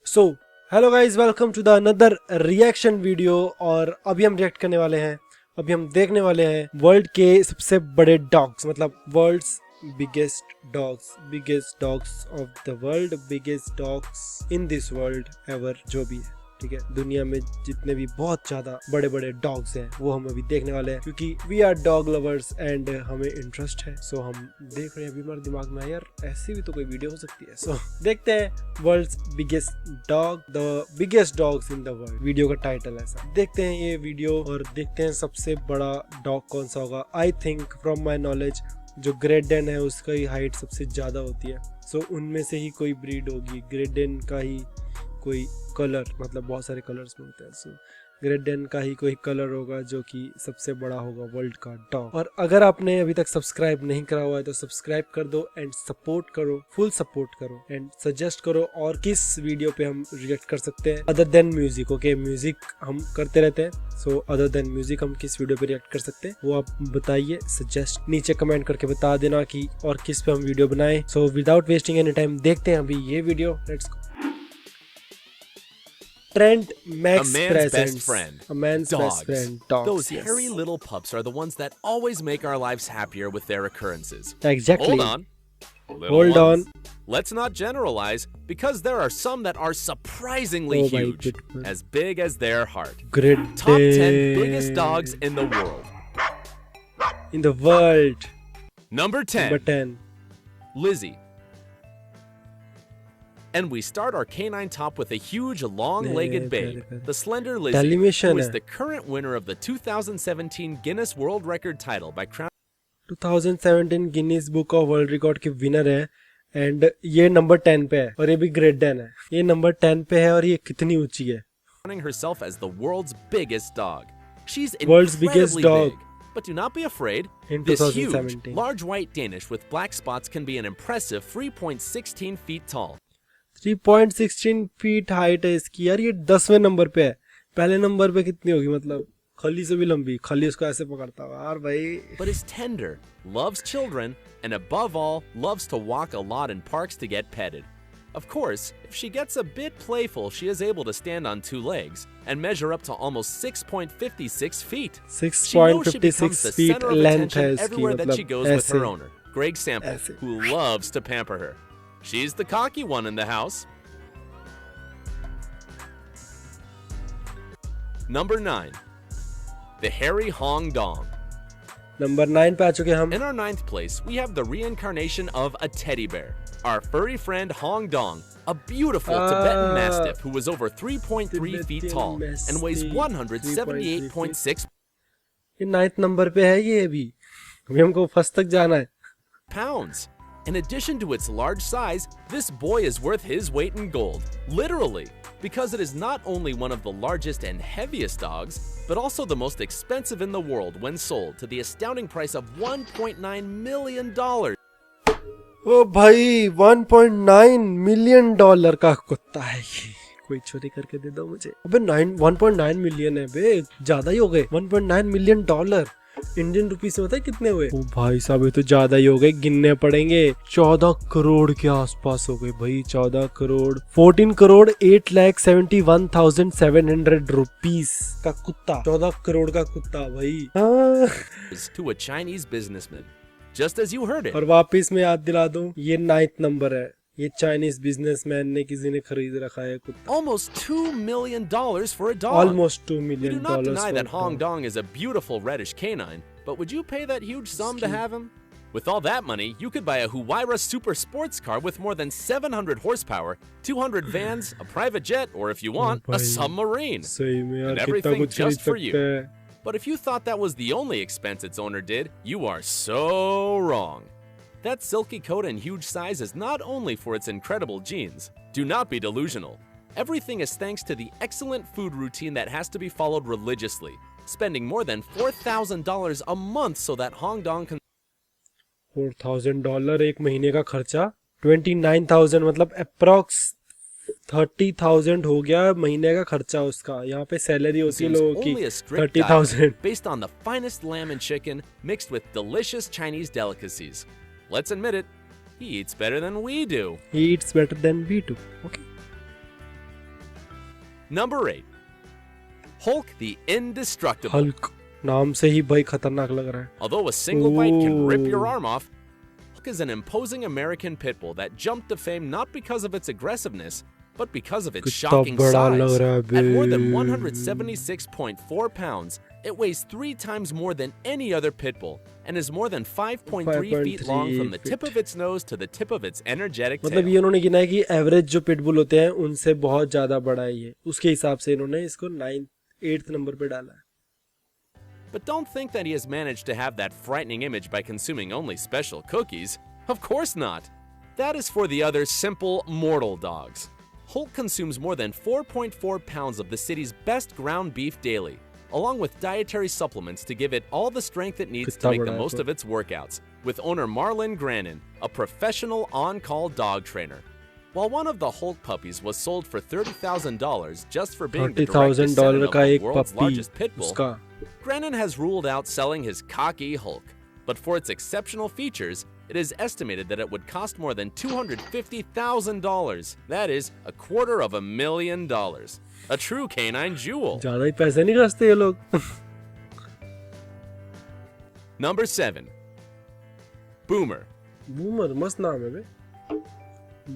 So hello guys, welcome to the another reaction video. और अभी हम रिएक्ट करने वाले हैं, अभी हम देखने वाले हैं वर्ल्ड के सबसे बड़े डॉग्स, मतलब world's biggest dogs of the world, biggest dogs in this world ever, जो भी है। ठीक है, दुनिया में जितने भी बहुत ज्यादा बड़े बड़े डॉग्स हैं वो हम अभी देखने वाले हैं, क्योंकि we are dog lovers and हमें इंटरेस्ट है। सो हम देख रहे हैं। अभी हमारे दिमाग में यार ऐसी भी तो कोई वीडियो हो सकती है। सो देखते हैं world's biggest dog, the biggest dogs in the world. Video का टाइटल ऐसा। देखते हैं ये वीडियो और देखते हैं सबसे बड़ा डॉग कौन सा होगा। I think from my knowledge जो ग्रेट डेन है उसका ही हाइट सबसे ज्यादा होती है। सो उनमें से ही कोई ब्रीड होगी। ग्रेट डेन का ही कोई कलर, मतलब बहुत सारे कलर्स में होते हैं। सो ग्रेट डेन का ही कोई कलर होगा जो कि सबसे बड़ा होगा वर्ल्ड का डॉग। और अगर आपने अभी तक सब्सक्राइब नहीं करा हुआ है तो सब्सक्राइब कर दो एंड सपोर्ट करो, फुल सपोर्ट करो एंड सजेस्ट करो और किस वीडियो पे हम रिएक्ट कर सकते हैं other than music. Okay, music हम करते रहते हैं। सो अदर देन म्यूजिक हम किस वीडियो पे रिएक्ट कर सकते हैं वो आप बताइए, सजेस्ट नीचे कमेंट करके बता देना कि और किस पे हम वीडियो बनाएं। So without wasting any time देखते हैं अभी ये video. Let's go. Trent Max presents a man's best friend. Dogs. Those yes. hairy little pups are the ones that always make our lives happier with their occurrences. Exactly. Hold on. Hold on. Let's not generalize, because there are some that are surprisingly huge, as big as their heart. Great. Top 10 biggest dogs in the world. In the world. Number 10. Number 10. Lizzie. And we start our canine top with a huge, long-legged babe, the slender Lizzie, who is the current winner of the 2017 Guinness World Record title by Crown. 2017 Guinness book of world record की winner है and ये number 10 पे है और ये भी great Dane है। ये नंबर 10 पे है और ये कितनी ऊंची है। Crowning herself as the world's biggest dog. She's World's biggest incredibly dog. big, but do not be afraid. In This 2017. huge, large white Danish with black spots can be an impressive 3.16 feet tall. 3.16 feet height है इसकी। यार ये 10वें number पे है। पहले number पे कितनी होगी, मतलब खली से भी लंबी। खली उसको ऐसे पकड़ता है यार भाई। But is tender, loves children, and above all, loves to walk a lot in parks to get petted. Of course, if she gets a bit playful, she is able to stand on two legs and measure up to almost 6.56 feet. 6.56 feet length है इसकी, everywhere that she मतलब goes with her ऐसे owner, Greg Sample, ऐसे। who loves to pamper her. She's the cocky one in the house. Number 9. The hairy Hong Dong. Number 9 पे आ चुके हम। In our 9th place, we have the reincarnation of a teddy bear, our furry friend Hong Dong, a beautiful Tibetan Mastiff who was over 3.3 feet tall and weighs 178.6 ये 9th number पे है। ये अभी हमको first तक जाना है। pounds. In addition to its large size, this boy is worth his weight in gold, literally, because it is not only one of the largest and heaviest dogs, but also the most expensive in the world when sold to the astounding price of $1.9 million. ओ भाई, $1.9 million का कुत्ता है ये। कोई चोरी करके दे दो मुझे। अबे 1.9 मिलियन है बे, ज्यादा ही हो गए। $1.9 मिलियन इंडियन रुपीस में पता है कितने हुए? ओ भाई साहब, ये तो ज्यादा ही हो गए, गिनने पड़ेंगे। 14 करोड़ के आसपास हो गए भाई। 14 करोड़ 14 करोड़ 8,71,700 रुपीस का कुत्ता। 14 करोड़ का कुत्ता भाई। To a Chinese businessman, just as you heard it. और वापिस में याद दिला दूं, ये 9th नंबर है। ये चाइनीज बिजनेसमैन ने किसी ने खरीद रखा है कुत्ता। Almost $2 million for a dog. Almost $2 million. We do not deny that Hong Dong is a beautiful reddish canine, but would you pay that huge sum to have him? With all that money, you could buy a Huayra super sports car with more than 700 horsepower, 200 vans, a private jet, or if you want, a submarine. सही में यार, and कितना everything कुछ just for खरीद you. सकते हैं। But if you thought that was the only expense its owner did, you are so wrong. That silky coat and huge size is not only for its incredible genes. Do not be delusional. Everything is thanks to the excellent food routine that has to be followed religiously, spending more than $4,000 a month so that Hong Dong can $4,000 एक महीने का खर्चा। 29,000 मतलब approx 30,000 हो गया महीने का खर्चा उसका। यहाँ पे सैलरी होती है लोगों की 30,000। based on the finest lamb and chicken mixed with delicious Chinese delicacies. Let's admit it, he eats better than we do. He eats better than we do. Okay. Number 8. Hulk the Indestructible. Hulk नाम से ही भाई खतरनाक लग रहा है. Although a single bite can rip your Ooh. arm off, Hulk is an imposing American pit bull that jumped to fame not because of its aggressiveness, but because of its कितना shocking बड़ा लग size. रहा है At more than bay. 176.4 pounds, it weighs 3 times more than any other pit bull and is more than 5.3 feet long from the tip of its nose to the tip of its energetic मतलब tail. ये उन्होंने गिना है कि average जो pitbull होते हैं उनसे बहुत ज्यादा बड़ा है ये. उसके हिसाब से इन्होंने इसको 8th नंबर पे डाला है. But don't think that he has managed to have that frightening image by consuming only special cookies. Of course not. That is for the other simple, mortal dogs. Hulk consumes more than 4.4 pounds of the city's best ground beef daily, along with dietary supplements to give it all the strength it needs to make the most of its workouts, with owner Marlon Grannon, a professional on-call dog trainer. While one of the Hulk puppies was sold for $30,000 just for being the direct descendant of का the एक world's पप्पी largest pit bull, उसका. Grannon has ruled out selling his cocky Hulk, but for its exceptional features, it is estimated that it would cost more than $250,000. That is $250,000. A true canine jewel. ज्यादा ही पैसे नहीं खर्चते ये लोग. Number 7. Boomer. Boomer मस्त नाम है बे.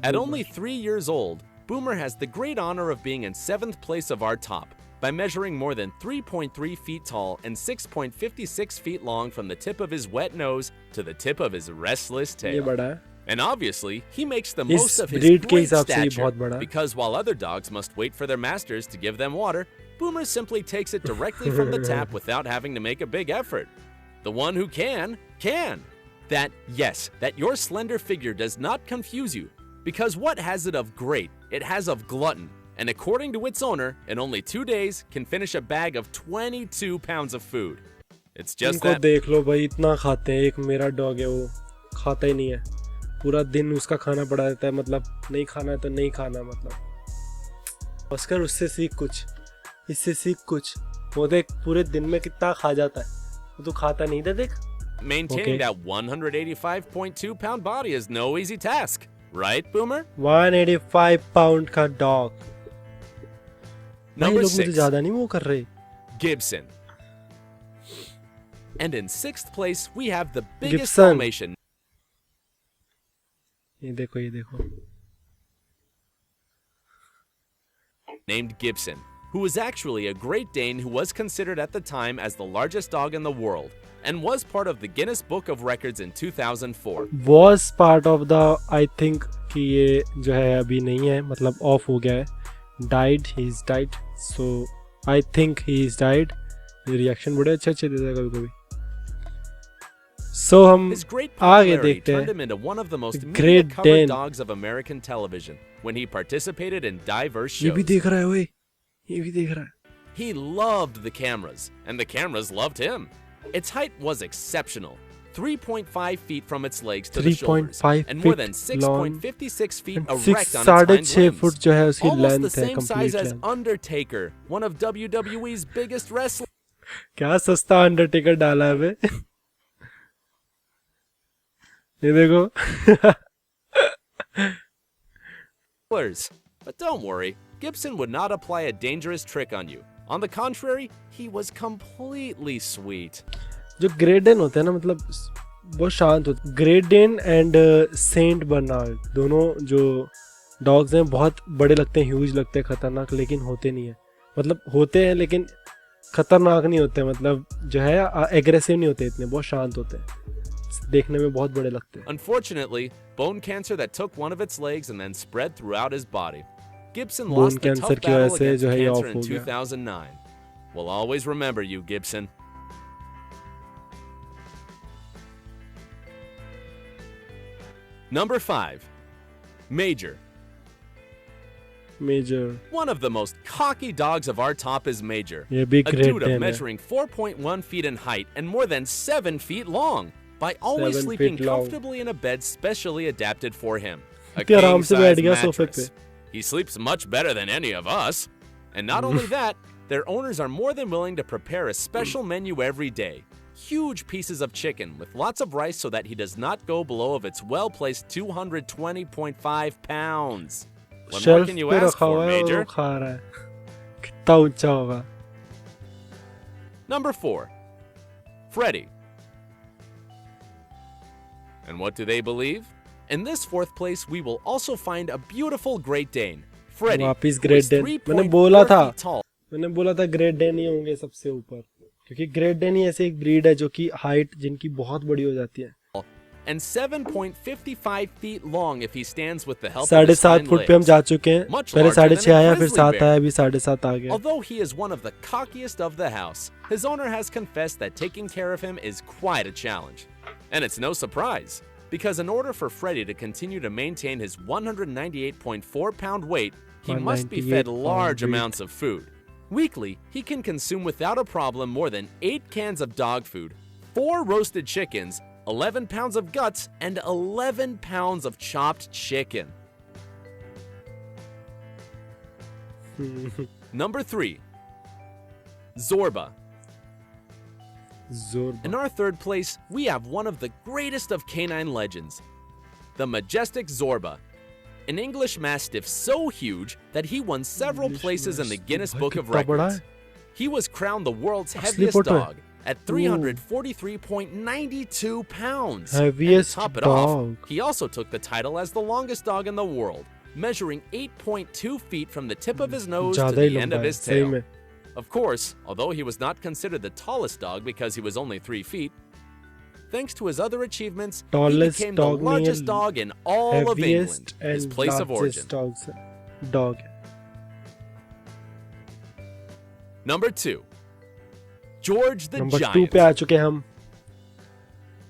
At only 3 years old, Boomer has the great honor of being in 7th place of our top by measuring more than 3.3 feet tall and 6.56 feet long from the tip of his wet nose to the tip of his restless ये tail. बड़ा है. And obviously, he makes the इस most of his breed के great हिसाब से ये stature बहुत बड़ा है. because while other dogs must wait for their masters to give them water, Boomer simply takes it directly from the tap without having to make a big effort. The one who can. That your slender figure does not confuse you, because what has it of great? It has of glutton. And according to its owner, in only 2 days can finish a bag of 22 pounds of food. It's just इनको that देख लो भाई इतना खाते हैं. एक मेरा dog है वो खाता ही नहीं है. पूरा दिन उसका खाना पड़ा रहता है. मतलब नहीं खाना है तो नहीं खाना. मतलब ऑस्कर उससे सीख कुछ. इससे सीख कुछ. वो देख पूरे दिन में कितना खा जाता है. वो तो खाता नहीं था देख. maintaining that 185.2 pound body is no easy task. Right, Boomer? 185 pound का डॉग. Number लोग मुझे 6. ज्यादा नहीं वो कर रहे. Gibson. And in 6th place, we have the biggest Gibson. Dalmatian ये देखो ये देखो. named Gibson, who was actually a Great Dane who was considered at the time as the largest dog in the world and was part of the Guinness Book of Records in 2004. Was part of the I think कि ये जो है अभी नहीं है. मतलब of हो गया है. Died. He's died. So I think he's died. ये रिएक्शन बड़े अच्छे देता है कभी कभी. So हम His great आगे popularity देखते turned हैं. him into one of the most Great media-covered Dane. dogs of American television when he participated in diverse ये भी shows. देख रहा है भाई. ये भी देख रहा है. He loved the cameras, and the cameras loved him. Its height was exceptional. 3.5 feet from its legs to the shoulders, 3.5 and more than feet long 6.56 feet and erect on its hind 6.5 limbs. Foot जो है उसकी Almost the length है. same size complete as length. Undertaker, one of WWE's biggest wrestlers. क्या सस्ता Undertaker डाला है बे. ये देखो. But don't worry, Gibson would not apply a dangerous trick on you. On the contrary, he was completely sweet. जो great Dane होते हैं ना मतलब बहुत शांत होते हैं. Great Dane and Saint Bernard दोनों जो डॉग्स हैं बहुत बड़े लगते हैं. ह्यूज लगते हैं. खतरनाक लेकिन होते नहीं है. मतलब होते हैं लेकिन खतरनाक नहीं होते. मतलब जो है एग्रेसिव नहीं होते. इतने बहुत शांत होते हैं. देखने में बहुत बड़े लगते हैं. Unfortunately, bone cancer that took one of its legs and then spread throughout his body. Gibson Bone lost the cancer tough की वजह battle से against जो है ये cancer off in हो गया. 2009. We'll always remember you, Gibson. Number 5. Major. Major. One of the most cocky dogs of our top is Major. ये भी A great dude of Dane है. measuring 4.1 feet in height and more than 7 feet long. By always 7 sleeping feet long. comfortably in a bed specially adapted for him. A इतने आराम से बैठ king-size गया सोफे mattress. पे. He sleeps much better than any of us. And not only that, their owners are more than willing to prepare a special menu every day. Huge pieces of chicken with lots of rice so that he does not go below of its well-placed 220.5 pounds. What more shelf can you पे ask रखा for, हुआ है और Major? वो खा रहा है. कितना ऊंचा होगा। Number 4. Freddie. And what do they believe? In this fourth place, we will also find a beautiful Great Dane, Freddie, वापिस who ग्रेट is डेन। 3.4 मैंने बोला था feet tall. ग्रेट डेन ही होंगे सबसे ऊपर, क्योंकि ग्रेट डेन ही ऐसे एक ब्रीड है जो कि हाइट जिनकी बहुत बड़ी हो जाती है। And 7.55 feet long if he stands with the help of his 7.5 hind foot पे हम legs. जा चुके हैं। Much पहले larger than 6.5 a आया, फिर grizzly 7 bear. आया, अभी 7.5 आ गया। Although he is one of the cockiest of the house, his owner has confessed that taking care of him is quite a challenge. And it's no surprise, because in order for Freddie to continue to maintain his 198.4-pound weight, he must be fed 198 large pound amounts of food. Weekly, he can consume without a problem more than 8 cans of dog food, 4 roasted chickens, 11 pounds of guts, and 11 pounds of chopped chicken. Number 3. Zorba. Zorba. In our third place, we have one of the greatest of canine legends, the majestic Zorba, an English Mastiff so huge that he won several places in the Guinness Book of Records. He was crowned the world's heaviest dog at 343.92 pounds. Heaviest and to top it dog. off, he also took the title as the longest dog in the world, measuring 8.2 feet from the tip of his nose to ज़्यादा ही the end लंबा of है, his सही tail. में। Of course, although he was not considered the tallest dog because he was only 3 feet, thanks to his other achievements, he Tallest became the dog नहीं है, largest dog in all of heaviest England, his and place of origin. largest dog है। Number 2. George the number 2 Giant. पे आ चुके हैं हम।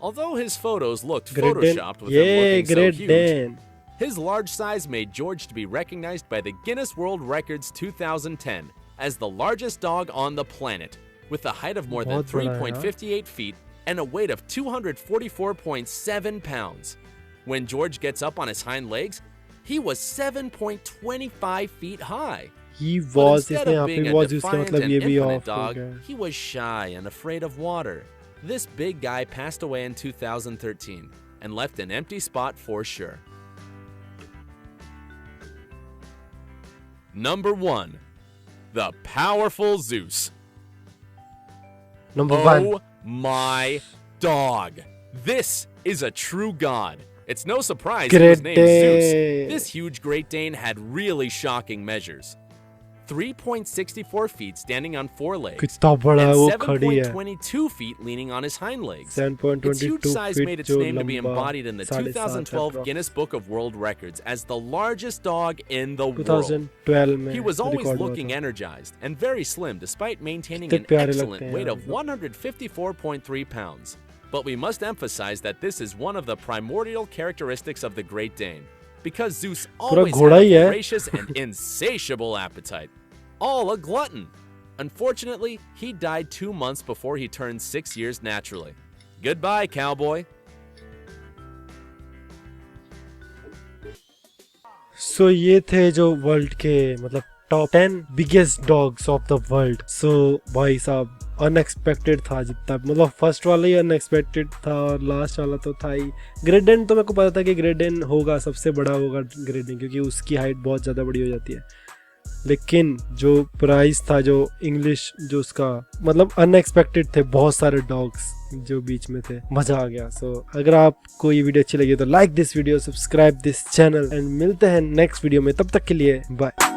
Although his photos looked great Dane, photoshopped with him ये looking so great huge, Dane. his large size made George to be recognized by the Guinness World Records 2010 as the largest dog on the planet, with a height of more than बहुत बड़ा है, 3.58 feet and a weight of 244.7 pounds. When George gets up on his hind legs, he was 7.25 feet high. He But was, instead इसमें of यहाँ being पे a was इसका defiant मतलब and ये भी infinite ऑफ हो dog, गया। he was shy and afraid of water. This big guy passed away in 2013 and left an empty spot for sure. Number 1. The Powerful Zeus. Number 1 Oh my dog. This is a true god. It's no surprise he was Great named Zeus. Dane. This huge Great Dane had really shocking measures. 3.64 feet standing on 4 legs, कितना बड़ा है and वो खड़ी है। 7.22 feet leaning on his hind legs. 7.22 Its huge size feet made its जो name to be लंबा, embodied in the 7.5 2012 है Guinness Book of World Records as the largest dog in the world. 2012 में He was always record हुआ looking था। energized and very slim despite maintaining कितने an प्यारे excellent लगते हैं weight यार of 154.3 pounds. But we must emphasize that this is one of the primordial characteristics of the Great Dane, because Zeus always had घोड़ा ही a है। voracious and insatiable appetite. All a glutton. Unfortunately, he died 2 months before he turned 6 years naturally. Goodbye, cowboy. सो ये थे जो world के मतलब top 10 biggest dogs of the world. So भाई साहब unexpected था जितना, मतलब फर्स्ट वाला ही अनएक्सपेक्टेड था और लास्ट वाला तो था ही। ग्रेट डेन तो मेरे को पता था कि ग्रेट डेन होगा, सबसे बड़ा होगा ग्रेट डेन, क्योंकि उसकी हाइट बहुत ज़्यादा बड़ी हो जाती है। लेकिन जो प्राइस था, जो इंग्लिश जो उसका मतलब अनएक्सपेक्टेड थे, बहुत सारे डॉग्स जो बीच में थे, मजा आ गया। सो अगर आपको ये वीडियो अच्छी लगी तो like this video, subscribe this channel and मिलते हैं नेक्स्ट वीडियो में। तब तक के लिए बाय।